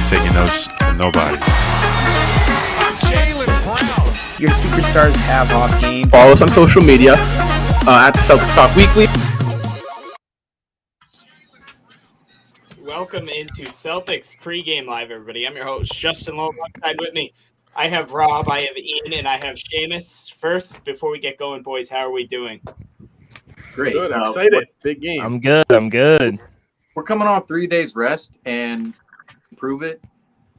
taking notes from nobody. JAYLEN Brown. Your superstars have off games. Follow us on social media at Celtics Talk Weekly. Welcome into Celtics pregame live, everybody. I'm your host, Justin Lowe. Alongside with me, I have Rob, I have Ian, and I have Seamus. First, before we get going, boys, how are we doing? Great. Good, I'm excited. Big game. I'm good. We're coming off 3 days rest, and prove it.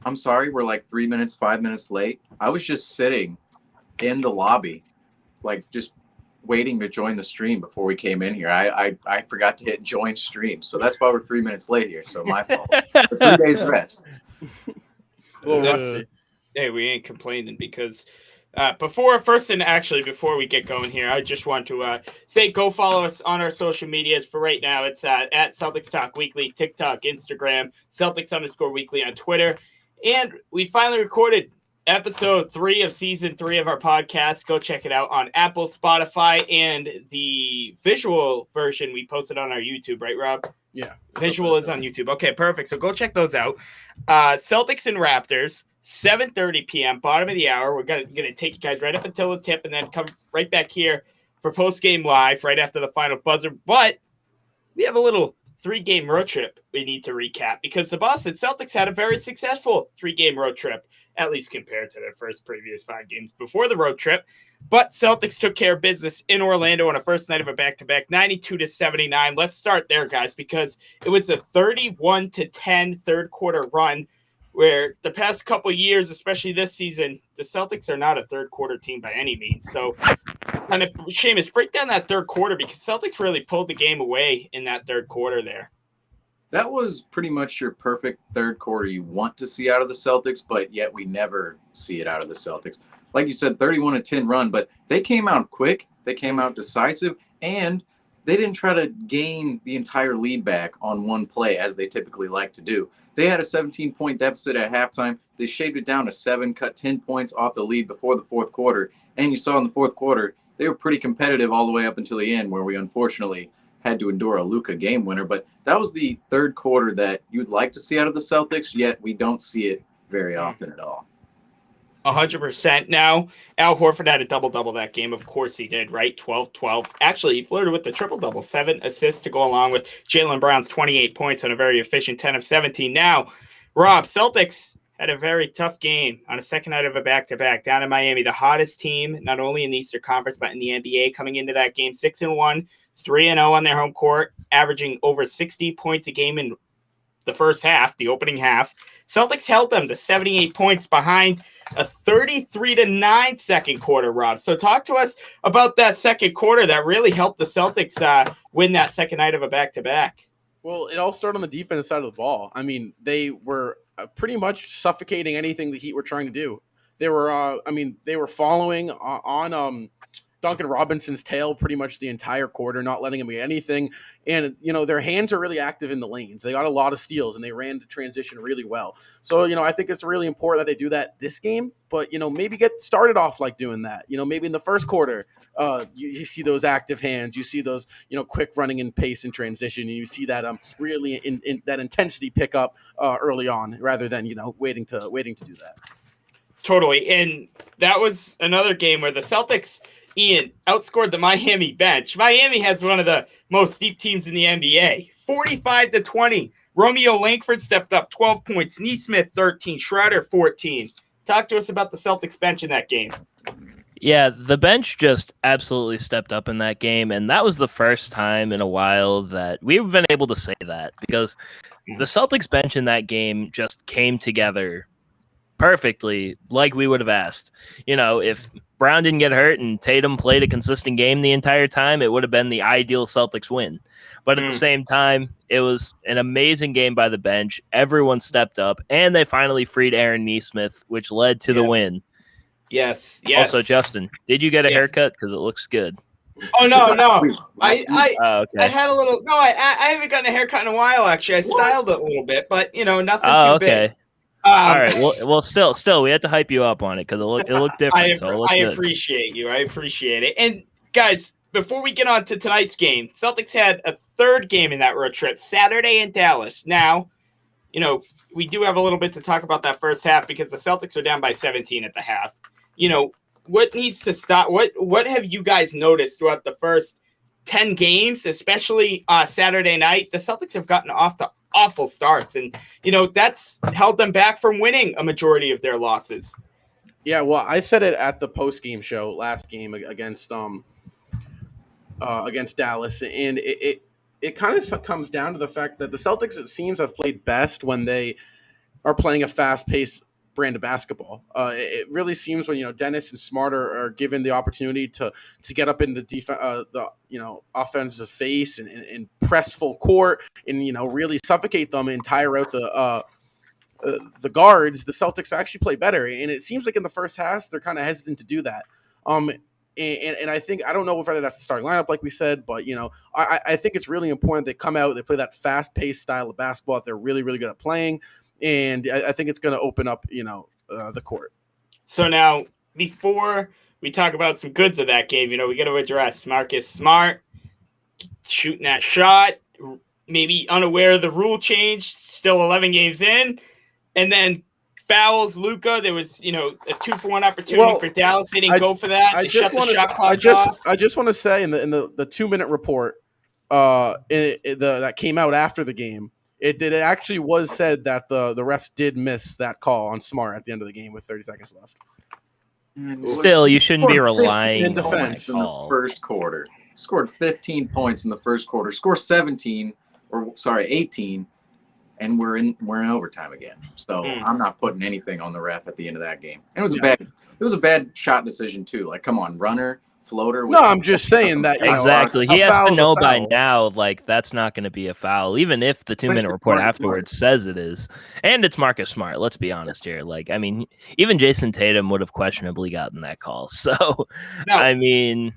I'm sorry, we're like 5 minutes late. I was just sitting in the lobby, like just waiting to join the stream before we came in here. I forgot to hit join stream, so that's why we're 3 minutes late here. So my fault. 3 days rest. A little rusty. Hey, we ain't complaining because before we get going here, I just want to say go follow us on our social medias. For right now, it's at Celtics Talk Weekly, TikTok, Instagram, Celtics_Weekly on Twitter. And we finally recorded episode 3 of season 3 of our podcast. Go check it out on Apple, Spotify, and the visual version we posted on our YouTube, right, Rob? Yeah. Visual is on YouTube. Okay, perfect. So go check those out. Celtics and Raptors, 7:30 p.m., bottom of the hour. We're gonna take you guys right up until the tip and then come right back here for post-game live right after the final buzzer. But we have a little 3-game road trip we need to recap because the Boston Celtics had a very successful 3-game road trip, at least compared to their previous 5 games before the road trip. But Celtics took care of business in Orlando on a first night of a back-to-back, 92-79. Let's start there, guys, because it was a 31-10 third-quarter run where the past couple of years, especially this season, the Celtics are not a third-quarter team by any means. So, kind of, Seamus, break down that third quarter because Celtics really pulled the game away in that third quarter there. That was pretty much your perfect third quarter you want to see out of the Celtics, but yet we never see it out of the Celtics. Like you said, 31-10 run, but they came out quick, they came out decisive, and they didn't try to gain the entire lead back on one play as they typically like to do. They had a 17-point deficit at halftime. They shaved it down to 7, cut 10 points off the lead before the fourth quarter. And you saw in the fourth quarter, they were pretty competitive all the way up until the end where we unfortunately had to endure a Luka game winner. But that was the third quarter that you'd like to see out of the Celtics, yet we don't see it very often at all. 100%. Now, Al Horford had a double-double that game. Of course he did, right? 12-12. Actually, he flirted with the triple-double. 7 assists to go along with JAYLEN Brown's 28 points on a very efficient 10 of 17. Now, Rob, Celtics had a very tough game on a second night of a back-to-back down in Miami. The hottest team, not only in the Eastern Conference, but in the NBA coming into that game. 6-1, 3-0 on their home court, averaging over 60 points a game in the first half, the opening half. Celtics held them to 78 points behind a 33-9 second quarter, Rob. So talk to us about that second quarter that really helped the Celtics win that second night of a back-to-back. Well, it all started on the defensive side of the ball. I mean, they were pretty much suffocating anything the Heat were trying to do. They were, they were following on Duncan Robinson's tail pretty much the entire quarter, not letting him get anything. And, their hands are really active in the lanes. They got a lot of steals, and they ran the transition really well. So, I think it's really important that they do that this game. But, maybe get started off like doing that. Maybe in the first quarter, you see those active hands. You see those, quick running in pace and transition. And you see that really in that intensity pick up early on rather than, waiting to do that. Totally. And that was another game where the Celtics – Ian outscored the Miami bench. Miami has one of the most deep teams in the NBA. 45-20. Romeo Langford stepped up 12 points. Neesmith 13. Schroeder 14. Talk to us about the Celtics bench in that game. Yeah, the bench just absolutely stepped up in that game, and that was the first time in a while that we've been able to say that because the Celtics bench in that game just came together perfectly like we would have asked. If Brown didn't get hurt and Tatum played a consistent game the entire time, it would have been the ideal Celtics win. But at the same time, it was an amazing game by the bench. Everyone stepped up, and they finally freed Aaron Neesmith, which led to the win. Yes. Also, Justin, did you get a haircut? Because it looks good. Oh, no. I had a little – no, I haven't gotten a haircut in a while, actually. I styled it a little bit, but, nothing too big. All right. Well, still, we had to hype you up on it because it looked different. I appreciate you. I appreciate it. And guys, before we get on to tonight's game, Celtics had a third game in that road trip Saturday in Dallas. Now, we do have a little bit to talk about that first half because the Celtics are down by 17 at the half. What needs to stop? What have you guys noticed throughout the first 10 games, especially Saturday night? The Celtics have gotten off to awful starts, and that's held them back from winning a majority of their losses. Yeah, well, I said it at the post-game show last game against Dallas, and it kind of comes down to the fact that the Celtics, it seems, have played best when they are playing a fast-paced brand of basketball. It really seems when Dennis and Smart are given the opportunity to get up in the offensive face and press full court and really suffocate them and tire out the guards. The Celtics actually play better, and it seems like in the first half they're kind of hesitant to do that. And I think, I don't know whether that's the starting lineup, like we said, but I think it's really important they come out, they play that fast-paced style of basketball that they're really, really good at playing. And I think it's going to open up, the court. So now, before we talk about some goods of that game, we got to address Marcus Smart shooting that shot, maybe unaware of the rule change, still 11 games in, and then fouls Luka. There was, a 2-for-1 opportunity for Dallas. They didn't go for that. They shut the shot clock off. I just want to say in the 2-minute report that came out after the game, it actually was said that the refs did miss that call on Smart at the end of the game with 30 seconds left. Still, you shouldn't be relying in defense in the first quarter. Scored 15 points in the first quarter. Score 18, and we're in overtime again. So I'm not putting anything on the ref at the end of that game. And it was a bad shot decision too. Like, come on, runner, floater. No, I'm just saying that exactly. He has to know by now, like, that's not going to be a foul, even if the 2-minute report afterwards says it is. And it's Marcus Smart. Let's be honest here. Like, I mean, even Jason Tatum would have questionably gotten that call. So, I mean,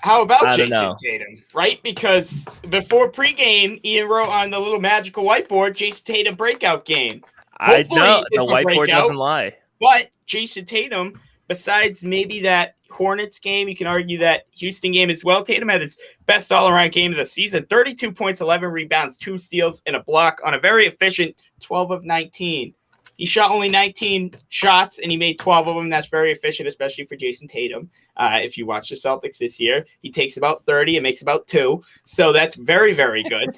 how about Jason Tatum, right? Because before pregame, Ian wrote on the little magical whiteboard, Jason Tatum breakout game. Hopefully, I know the whiteboard doesn't lie. But Jason Tatum, besides maybe that Hornets game, you can argue that Houston game as well, Tatum had his best all-around game of the season. 32 points, 11 rebounds, 2 steals, and a block on a very efficient 12 of 19. He shot only 19 shots, and he made 12 of them. That's very efficient, especially for Jason Tatum. If you watch the Celtics this year, he takes about 30 and makes about 2. So that's very, very good.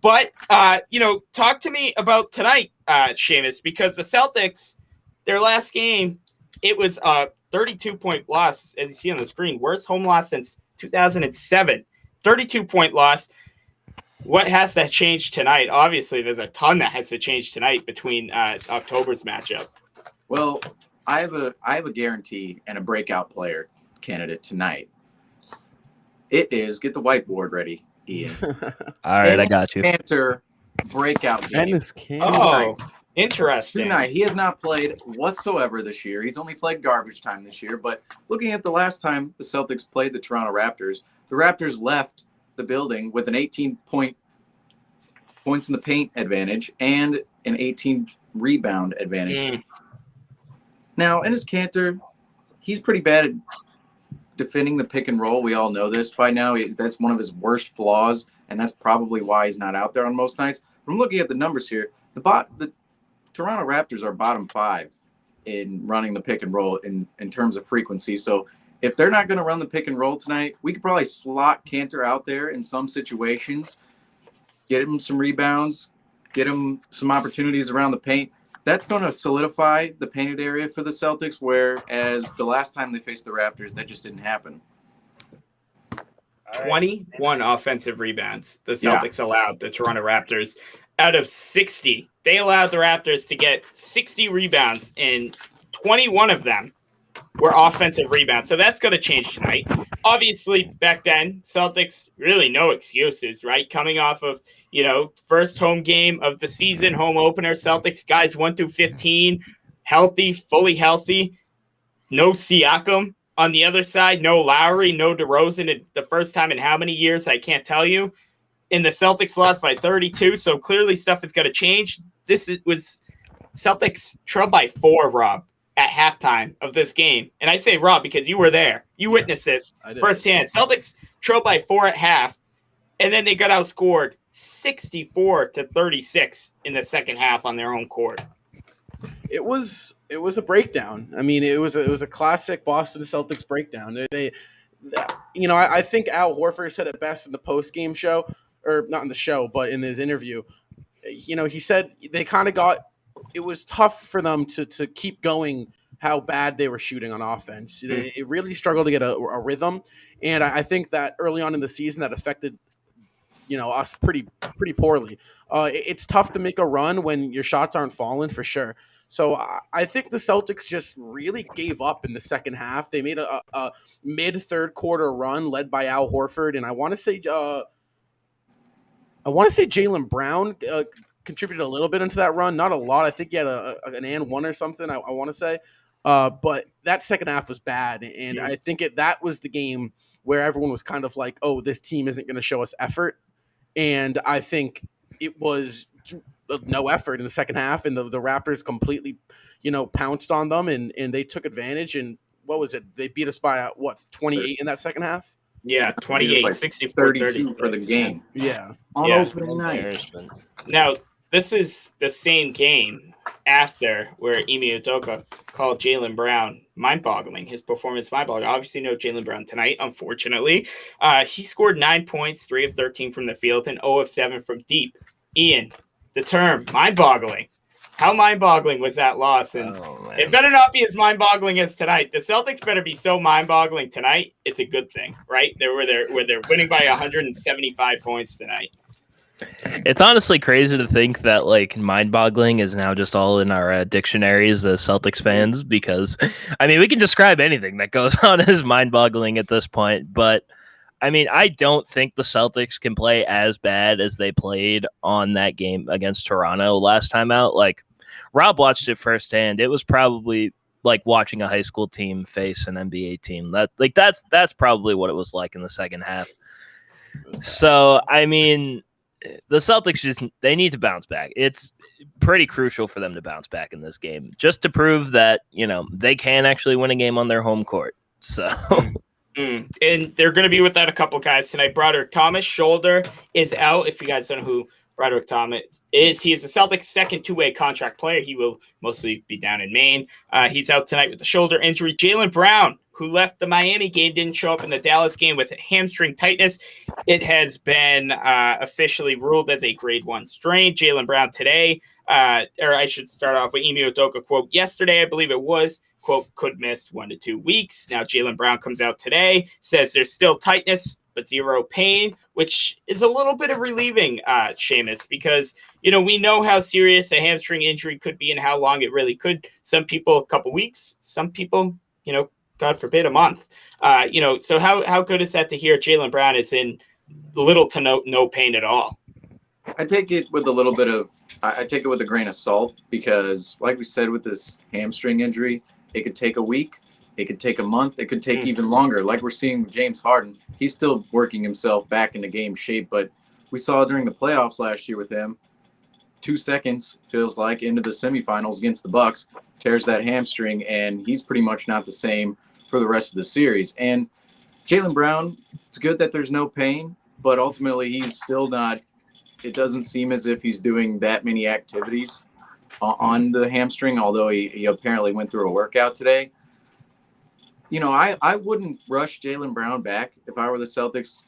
But, talk to me about tonight, Seamus, because the Celtics, their last game, it was a 32-point loss, as you see on the screen. Worst home loss since 2007. 32-point loss. What has to change tonight? Obviously, there's a ton that has to change tonight between October's matchup. Well, I have a guarantee and a breakout player candidate tonight. It is, get the whiteboard ready, Ian. All right, I got you. Cantor breakout game. Dennis Cantor. Oh, interesting. Tonight, he has not played whatsoever this year. He's only played garbage time this year. But looking at the last time the Celtics played the Toronto Raptors, the Raptors left the building with an 18 points in the paint advantage and an 18 rebound advantage. Now, Enes Kanter, he's pretty bad at defending the pick and roll. We all know this by now. That's one of his worst flaws, and that's probably why he's not out there on most nights. But I'm looking at the numbers here. The Toronto Raptors are bottom 5 in running the pick and roll in terms of frequency. So if they're not going to run the pick and roll tonight, we could probably slot Kanter out there in some situations, get him some rebounds, get him some opportunities around the paint. That's going to solidify the painted area for the Celtics, whereas the last time they faced the Raptors, that just didn't happen. 21 offensive rebounds the Celtics allowed the Toronto Raptors out of 60. They allowed the Raptors to get 60 rebounds, and 21 of them were offensive rebounds. So that's going to change tonight. Obviously, back then, Celtics, really no excuses, right? Coming off of, first home game of the season, home opener, Celtics guys 1 through 15, healthy, fully healthy. No Siakam on the other side, no Lowry, no DeRozan. The first time in how many years, I can't tell you. And the Celtics lost by 32, so clearly stuff is going to change. Was Celtics trailed by 4, Rob, at halftime of this game. And I say, Rob, because you were there. You witnessed this firsthand. Celtics trailed by 4 at half, and then they got outscored 64-36 in the second half on their home court. It was a breakdown. I mean, it was a classic Boston Celtics breakdown. I think Al Horford said it best in the post game show, or not in the show, but in his interview. He said they kind of got. It was tough for them to keep going. How bad they were shooting on offense. It really struggled to get a rhythm, and I think that early on in the season that affected us pretty poorly. It's tough to make a run when your shots aren't falling, for sure. So I think the Celtics just really gave up in the second half. They made a mid third quarter run led by Al Horford, and I want to say JAYLEN Brown contributed a little bit into that run, not a lot. I think he had an and one or something. I want to say, but that second half was bad, and I think that was the game where everyone was kind of like, "Oh, this team isn't going to show us effort." And I think it was no effort in the second half, and the Raptors completely, pounced on them, and they took advantage. And what was it? They beat us by 28 in that second half. Yeah, 28, 64, 32 for the game. Yeah, on Yeah. opening night. Now, this is the same game after where Ime Udoka called JAYLEN Brown mind-boggling, his performance mind-boggling. Obviously, no JAYLEN Brown tonight, unfortunately. He scored 9 points, 3 of 13 from the field, and 0 of 7 from deep. Ian, the term mind-boggling. How mind-boggling was that loss? And it better not be as mind-boggling as tonight. The Celtics better be so mind-boggling tonight. It's a good thing, right? Where they're winning by 175 points tonight. It's honestly crazy to think that mind-boggling is now just all in our dictionaries as Celtics fans, because I mean we can describe anything that goes on as mind-boggling at this point. But I mean, I don't think the Celtics can play as bad as they played on that game against Toronto last time out. Rob watched it firsthand. It was probably like watching a high school team face an NBA team. That's probably what it was like in the second half. So I mean, the Celtics they need to bounce back. It's pretty crucial for them to bounce back in this game, just to prove that they can actually win a game on their home court. So. And they're going to be without a couple guys tonight. Brodric Thomas' shoulder is out. If you guys don't know who Brodric Thomas is, he is the Celtics' second two-way contract player. He will mostly be down in Maine. He's out tonight with the shoulder injury. JAYLEN Brown, who left the Miami game, didn't show up in the Dallas game with hamstring tightness. It has been officially ruled as a grade 1 strain. JAYLEN Brown today, or I should start off with Ime Udoka quote yesterday, I believe it was, quote, could miss 1 to 2 weeks. Now JAYLEN Brown comes out today, says there's still tightness, but zero pain, which is a little bit of relieving, Seamus, because, we know how serious a hamstring injury could be and how long it really could. Some people, a couple weeks, some people, God forbid, a month. So how good is that to hear JAYLEN Brown is in little to no pain at all? I take it with I take it with a grain of salt, because like we said, with this hamstring injury, it could take a week, it could take a month, it could take even longer. Like we're seeing with James Harden, he's still working himself back into game shape. But we saw during the playoffs last year with him, 2 seconds feels like into the semifinals against the Bucks, tears that hamstring, and he's pretty much not the same for the rest of the series. And JAYLEN Brown, it's good that there's no pain, but ultimately he's still not. It doesn't seem as if he's doing that many activities on the hamstring, although he apparently went through a workout today. I wouldn't rush JAYLEN Brown back if I were the Celtics.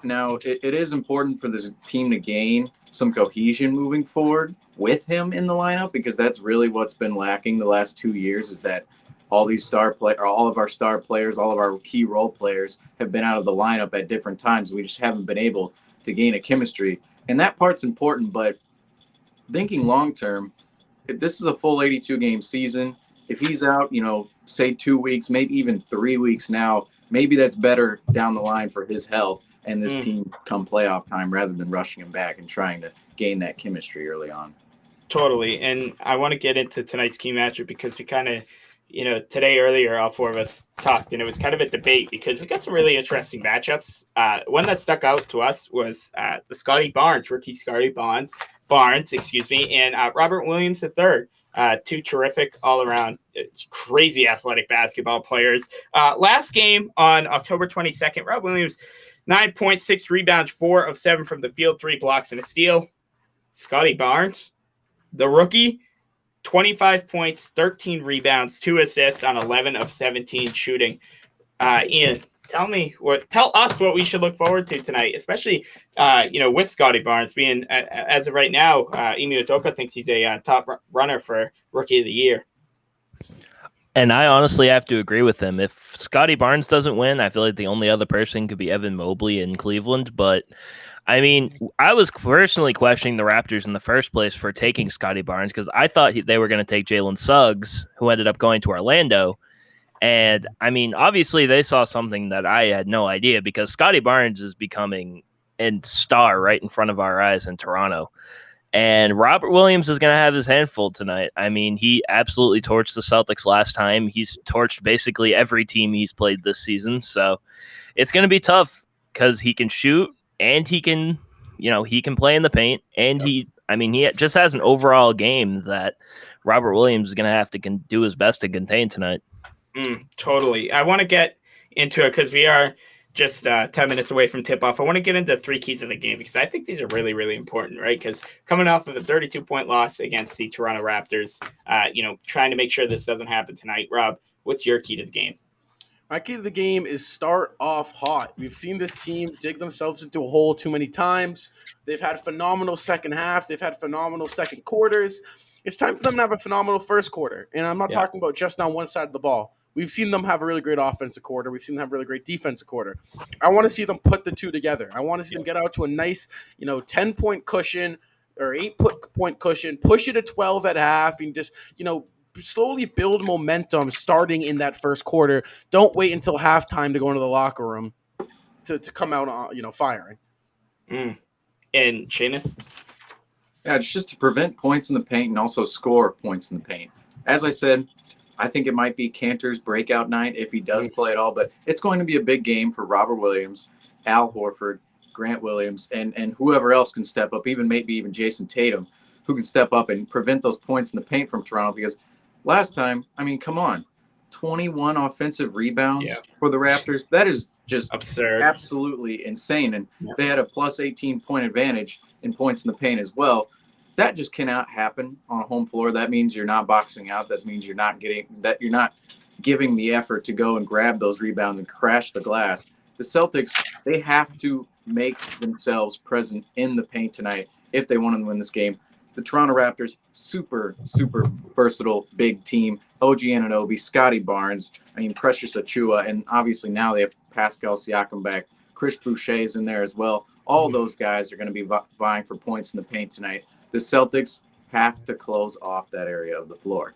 Now, it is important for this team to gain some cohesion moving forward with him in the lineup, because that's really what's been lacking the last 2 years, is that all of our star players, all of our key role players have been out of the lineup at different times. We just haven't been able to gain a chemistry. And that part's important, but thinking long term, if this is a full 82-game season, if he's out, say 2 weeks, maybe even 3 weeks now, maybe that's better down the line for his health and this team come playoff time, rather than rushing him back and trying to gain that chemistry early on. Totally. And I want to get into tonight's key matchup, because we kind of, today earlier, all four of us talked, and it was kind of a debate because we got some really interesting matchups. One that stuck out to us was the rookie Scotty Barnes, and Robert Williams III. Two terrific all-around, crazy athletic basketball players. Last game on October 22nd, Rob Williams 9.6 rebounds, 4 of 7 from the field, 3 blocks and a steal. Scottie Barnes, the rookie, 25 points, 13 rebounds, 2 assists on 11 of 17 shooting. Ian, tell us what we should look forward to tonight, especially with Scottie Barnes being as of right now, Emi Udoka thinks he's a top runner for Rookie of the Year. And I honestly have to agree with him. If Scottie Barnes doesn't win, I feel like the only other person could be Evan Mobley in Cleveland. But I mean, I was personally questioning the Raptors in the first place for taking Scottie Barnes because I thought they were going to take Jalen Suggs, who ended up going to Orlando. And I mean, obviously they saw something that I had no idea because Scottie Barnes is becoming a star right in front of our eyes in Toronto. And Robert Williams is going to have his handful tonight. I mean, he absolutely torched the Celtics last time. He's torched basically every team he's played this season. So it's going to be tough because he can shoot and he can play in the paint. And he just has an overall game that Robert Williams is going to have to do his best to contain tonight. Totally. I want to get into it because we are just 10 minutes away from tip-off. I want to get into 3 keys of the game because I think these are really, really important, right? Because coming off of a 32-point loss against the Toronto Raptors, trying to make sure this doesn't happen tonight. Rob, what's your key to the game? My key to the game is start off hot. We've seen this team dig themselves into a hole too many times. They've had phenomenal second halves. They've had phenomenal second quarters. It's time for them to have a phenomenal first quarter. And I'm not talking about just on one side of the ball. We've seen them have a really great offensive quarter. We've seen them have a really great defensive quarter. I want to see them put the two together. I want to see them get out to a nice, 10-point cushion or 8-point cushion, push it to 12 at half, and just, slowly build momentum starting in that first quarter. Don't wait until halftime to go into the locker room to come out, firing. And Seamus? Yeah, it's just to prevent points in the paint and also score points in the paint. As I said, I think it might be Cantor's breakout night if he does play at all, but it's going to be a big game for Robert Williams, Al Horford, Grant Williams, and whoever else can step up, maybe even Jason Tatum, who can step up and prevent those points in the paint from Toronto. Because last time, come on, 21 offensive rebounds for the Raptors. That is just absurd, absolutely insane. And they had a plus 18-point advantage in points in the paint as well. That just cannot happen on a home floor. That means you're not boxing out. That means you're not giving the effort to go and grab those rebounds and crash the glass. The Celtics, they have to make themselves present in the paint tonight if they want to win this game. The Toronto Raptors, super, super versatile, big team. OG Anunoby, Scottie Barnes, Precious Achiuwa, and obviously now they have Pascal Siakam back. Chris Boucher is in there as well. All those guys are going to be vying for points in the paint tonight. The Celtics have to close off that area of the floor.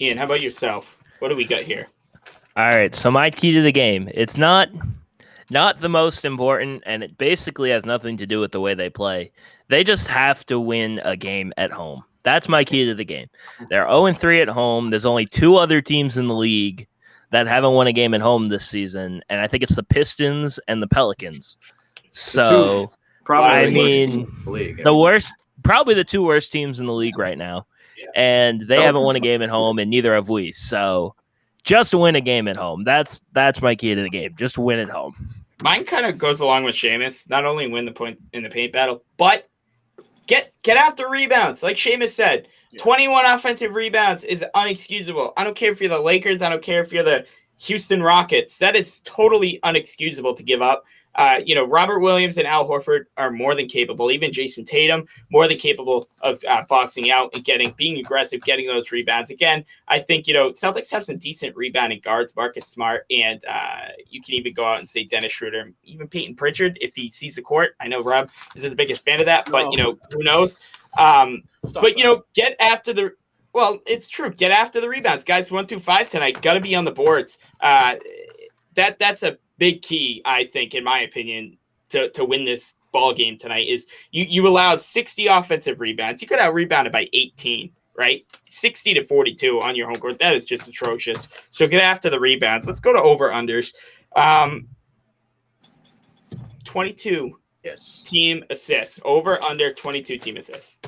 Ian, how about yourself? What do we got here? All right, so my key to the game, it's not the most important, and it basically has nothing to do with the way they play. They just have to win a game at home. That's my key to the game. They're 0-3 at home. There's only 2 other teams in the league that haven't won a game at home this season, and I think it's the Pistons and the Pelicans. So, probably probably the 2 worst teams in the league right now, and they haven't won a game at home, and neither have we. So, just win a game at home. That's my key to the game. Just win at home. Mine kind of goes along with Seamus. Not only win the point in the paint battle, but get after rebounds. Like Seamus said, 21 offensive rebounds is unexcusable. I don't care if you're the Lakers. I don't care if you're the Houston Rockets. That is totally unexcusable to give up. Robert Williams and Al Horford are more than capable. Even Jason Tatum, more than capable of boxing out and being aggressive, getting those rebounds. Again, I think, Celtics have some decent rebounding guards, Marcus Smart, and you can even go out and say Dennis Schroeder, even Peyton Pritchard if he sees the court. I know Rob isn't the biggest fan of that, but, who knows? Get after the – well, it's true. Get after the rebounds. Guys, 1 through 5 tonight, got to be on the boards. That's a big key, I think, in my opinion, to win this ball game tonight is you allowed 60 offensive rebounds. You could have rebounded by 18, right? 60-42 on your home court. That is just atrocious. So get after the rebounds. Let's go to over-unders. 22 team assists. Over-under 22 team assists.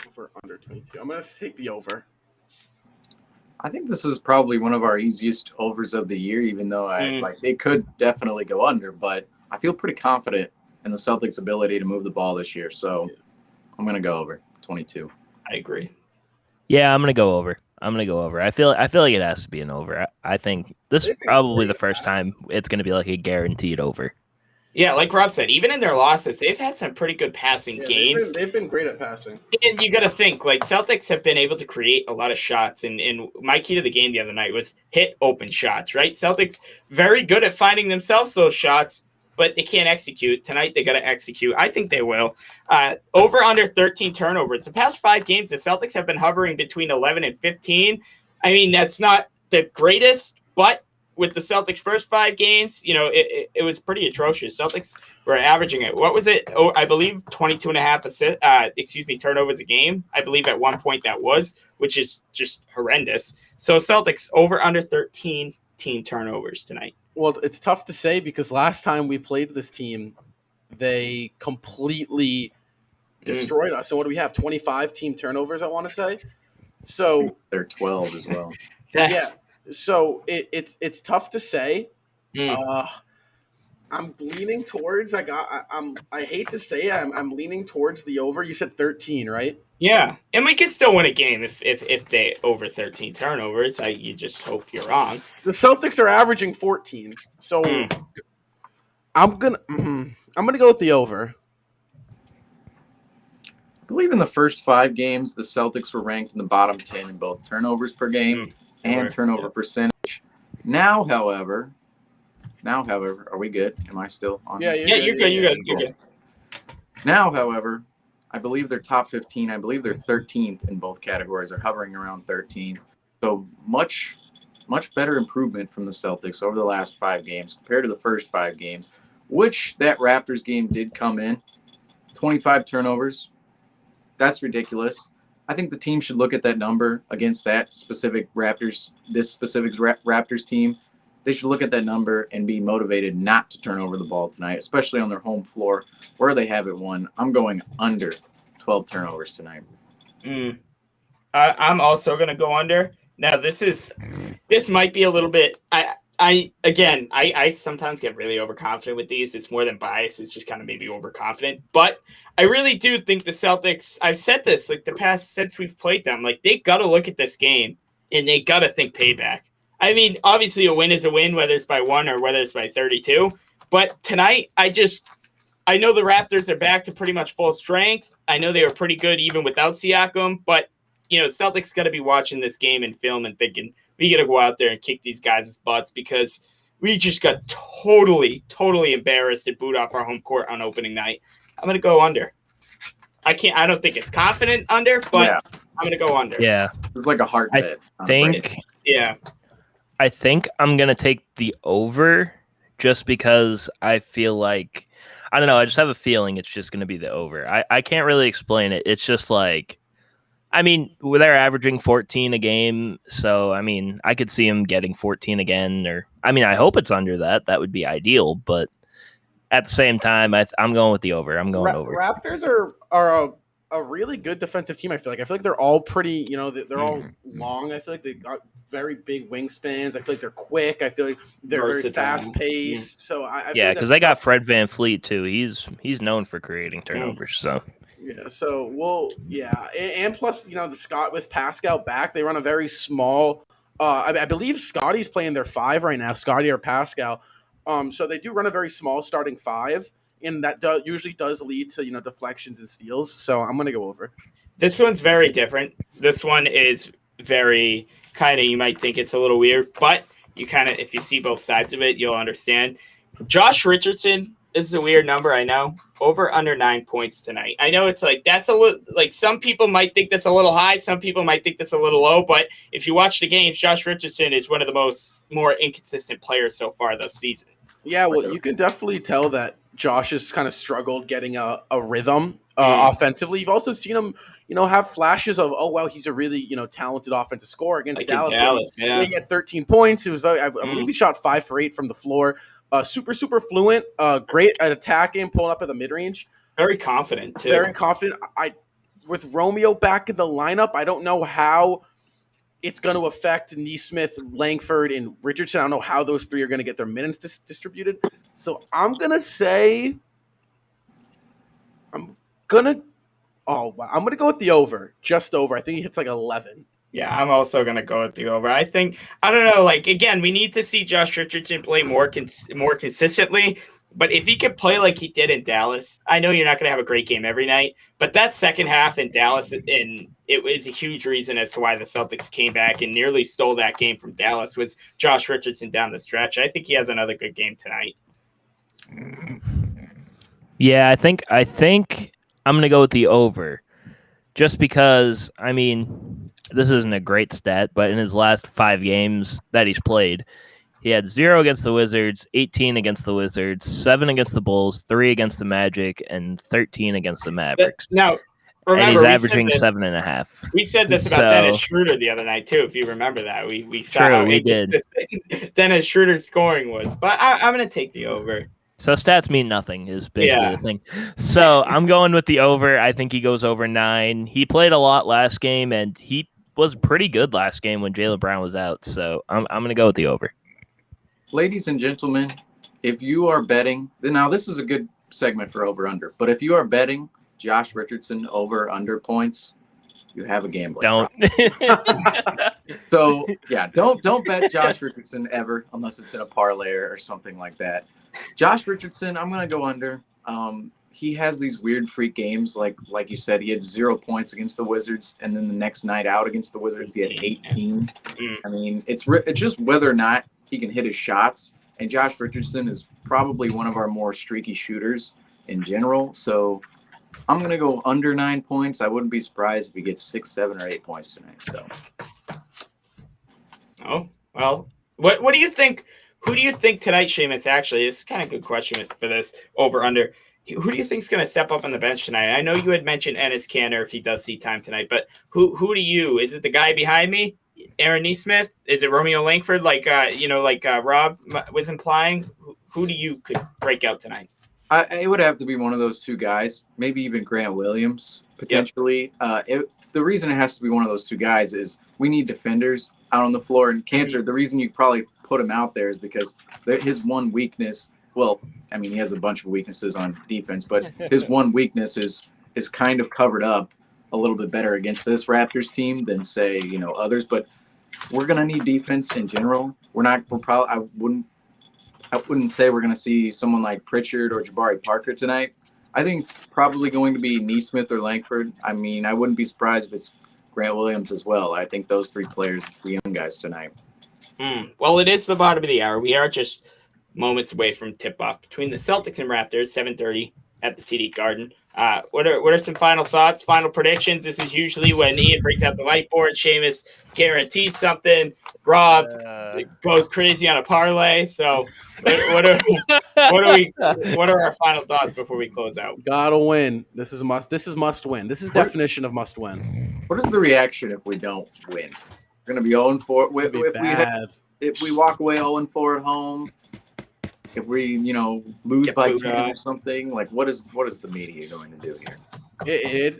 Over under 22. I'm going to take the over. I think this is probably one of our easiest overs of the year, even though it could definitely go under, but I feel pretty confident in the Celtics' ability to move the ball this year. So I'm going to go over 22. I agree. Yeah, I'm gonna go over. I feel like it has to be an over. I think this is probably the first time it's gonna be like a guaranteed over. Yeah, like Rob said, even in their losses, they've had some pretty good passing games. They've been great at passing. And you got to think, like, Celtics have been able to create a lot of shots. And my key to the game the other night was hit open shots, right? Celtics very good at finding themselves those shots, but they can't execute. Tonight, they got to execute. I think they will. Over under 13 turnovers. The past 5 games, the Celtics have been hovering between 11 and 15. I mean, that's not the greatest, but with the Celtics' first 5 games, it was pretty atrocious. Celtics were averaging it. What was it? Oh, I believe 22 and a half turnovers a game. I believe at one point that was, which is just horrendous. So Celtics over under 13 team turnovers tonight. Well, it's tough to say because last time we played this team, they completely destroyed us. So what do we have? 25 team turnovers, I want to say. So they're 12 as well. Yeah. So it's tough to say. I'm leaning towards. I hate to say it, I'm leaning towards the over. You said 13, right? Yeah, and we can still win a game if they over 13 turnovers. You just hope you're wrong. The Celtics are averaging 14, so I'm gonna go with the over. I believe in the first 5 games, the Celtics were ranked in the bottom 10 in both turnovers per game and turnover percentage. Now, however, are we good? Am I still on? Yeah, you're good. Now, however, I believe they're top 15. I believe they're 13th in both categories. They're hovering around 13th. So much better improvement from the Celtics over the last 5 games compared to the first 5 games, which that Raptors game did come in. 25 turnovers. That's ridiculous. I think the team should look at that number against that specific Raptors, this specific Raptors team. They should look at that number and be motivated not to turn over the ball tonight, especially on their home floor where they have it won. I'm going under 12 turnovers tonight. I'm also going to go under. Now, this might be a little bit I sometimes get really overconfident with these. It's more than bias. It's just kind of maybe overconfident. But I really do think the Celtics, I've said this like the past since we've played them, like they got to look at this game and they got to think payback. I mean, obviously a win is a win, whether it's by 1 or whether it's by 32. But tonight, I know the Raptors are back to pretty much full strength. I know they were pretty good even without Siakam. But, Celtics got to be watching this game and film and thinking, we got to go out there and kick these guys' butts because we just got totally, totally embarrassed and booed off our home court on opening night. I'm going to go under. I don't think it's confident under, but I'm going to go under. Yeah. It's like a hard bet. I think I'm going to take the over just because I feel like, I don't know, I just have a feeling it's just going to be the over. I can't really explain it. It's just like, I mean, they're averaging 14 a game, so, I mean, I could see them getting 14 again, I hope it's under that. That would be ideal, but at the same time, I'm going with the over. I'm going over. Raptors are a really good defensive team, I feel like they're all pretty, they're all long. I feel like they got very big wingspans. I feel like they're quick. I feel like they're very fast-paced. So because they got Fred VanVleet, too. He's known for creating turnovers, so... Yeah, so and plus, the Scott with Pascal back, they run a very small. I believe Scotty's playing their 5 right now, Scotty or Pascal. So they do run a very small starting 5, and that usually does lead to deflections and steals. So I'm gonna go over. This one's very different. This one is very kind of, you might think it's a little weird, but you kind of, if you see both sides of it, you'll understand. Josh Richardson. This is a weird number, I know. Over under 9 points tonight. I know it's like that's a little like some people might think that's a little high, some people might think that's a little low, but if you watch the games, Josh Richardson is one of the more inconsistent players so far this season. Yeah, well, you can definitely tell that Josh has kind of struggled getting a rhythm offensively. You've also seen him, have flashes of, oh wow, he's a really talented offensive scorer against Dallas. He had 13 points. It was I believe he shot 5 for 8 from the floor. Super fluent, great at attacking, pulling up at the mid-range. Very confident, too. Very confident. With Romeo back in the lineup, I don't know how it's going to affect Neesmith, Langford, and Richardson. I don't know how those three are going to get their minutes distributed. So I'm going to say I'm going to go with the over, just over. I think he hits like 11. Yeah, I'm also going to go with the over. I don't know, like, again, we need to see Josh Richardson play more consistently. But if he could play like he did in Dallas, I know you're not going to have a great game every night, but that second half in Dallas, and it was a huge reason as to why the Celtics came back and nearly stole that game from Dallas, was Josh Richardson down the stretch. I think he has another good game tonight. Yeah, I think I'm going to go with the over. Just because, I mean, this isn't a great stat, but in his last 5 games that he's played, he had 0 against the Wizards, 18 against the Wizards, 7 against the Bulls, 3 against the Magic, and 13 against the Mavericks. Now, remember, and he's averaging 7.5. We said this about Dennis Schroeder the other night too. If you remember that, we saw how we did. Dennis Schroeder's scoring was, but I'm going to take the over. So stats mean nothing is basically the thing. So I'm going with the over. I think he goes over 9. He played a lot last game, and he was pretty good last game when Jaylen Brown was out. So I'm going to go with the over. Ladies and gentlemen, if you are betting, now this is a good segment for over-under, but if you are betting Josh Richardson over-under points, you have a gambling problem. So, yeah, don't bet Josh Richardson ever unless it's in a parlay or something like that. Josh Richardson, I'm going to go under. He has these weird freak games, like you said, he had 0 points against the Wizards, and then the next night out against the Wizards, he had 18. I mean, it's just whether or not he can hit his shots, and Josh Richardson is probably one of our more streaky shooters in general. So I'm going to go under 9 points. I wouldn't be surprised if he gets 6, 7, or 8 points tonight. So. Oh, well, what do you think? Who do you think tonight, Seamus? Actually, it's kind of a good question for this over-under. Who do you think is going to step up on the bench tonight? I know you had mentioned Enes Kanter if he does see time tonight, but who do you? Is it the guy behind me, Aaron Neesmith? Is it Romeo Langford, like Rob was implying? Who do you could break out tonight? It would have to be one of those two guys, maybe even Grant Williams, potentially. Yep. The reason it has to be one of those two guys is we need defenders out on the floor. And Kanter, the reason you probably put him out there is because his one weakness, well, I mean, he has a bunch of weaknesses on defense, but his one weakness is kind of covered up a little bit better against this Raptors team than, say, others. But we're going to need defense in general. I wouldn't say we're going to see someone like Pritchard or Jabari Parker tonight. I think it's probably going to be Neesmith or Langford. I mean, I wouldn't be surprised if it's Grant Williams as well. I think those three players, it's the young guys tonight. Well, it is the bottom of the hour. We are just moments away from tip-off between the Celtics and Raptors, 7:30 at the TD Garden. What are some final thoughts, final predictions? This is usually when Ian brings out the whiteboard. Seamus guarantees something. Rob goes crazy on a parlay. So, what are our final thoughts before we close out? Gotta win. This is must win. This is definition of must win. What is the reaction if we don't win? We're gonna be 0-4. If we walk away 0-4 at home. If we, lose by 10 or something, like what is the media going to do here?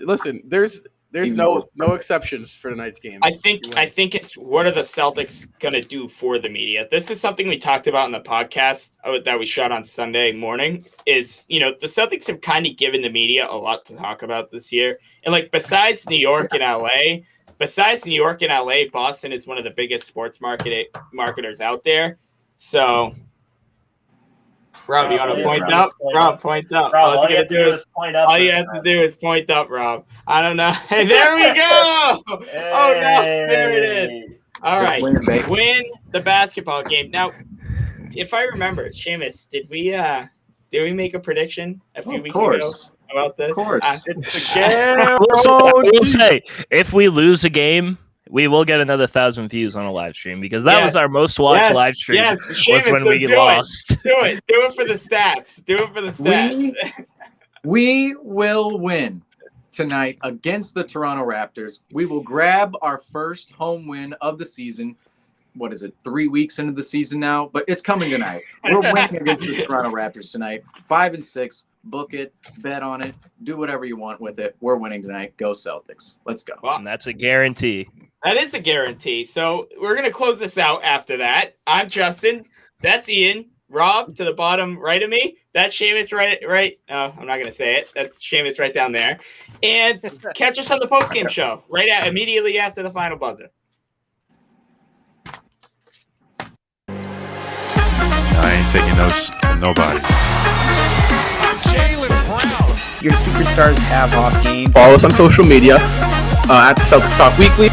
Listen, there's no exceptions for tonight's game. I think it's what are the Celtics gonna do for the media? This is something we talked about in the podcast that we shot on Sunday morning. Is the Celtics have kind of given the media a lot to talk about this year, and like besides New York and LA, Boston is one of the biggest sports marketers out there. So. Rob, you want to point up? Rob, point up. All you have to do is point up, Rob. I don't know. Hey, there we go. Hey. Oh, no. There it is. All right. Win the basketball game. Now, if I remember, Seamus, did we make a prediction a few weeks ago about this? Of course. It's the game. We'll say, if we lose a game, we will get another 1,000 views on a live stream because that was our most watched live stream. Yes, was when we lost. Do it for the stats. We will win tonight against the Toronto Raptors. We will grab our first home win of the season. What is it? 3 weeks into the season now, but it's coming tonight. We're winning against the Toronto Raptors tonight. 5-6. Book it, bet on it, do whatever you want with it. We're winning tonight. Go Celtics. Let's go. And that's a guarantee. That is a guarantee. So we're gonna close this out after that. I'm Justin. That's Ian. Rob to the bottom right of me. That's Seamus right. I'm not gonna say it. That's Seamus right down there. And catch us on the post game show immediately after the final buzzer. I ain't taking those from nobody. Your superstars have off games. Follow us on social media at Celtics Talk Weekly.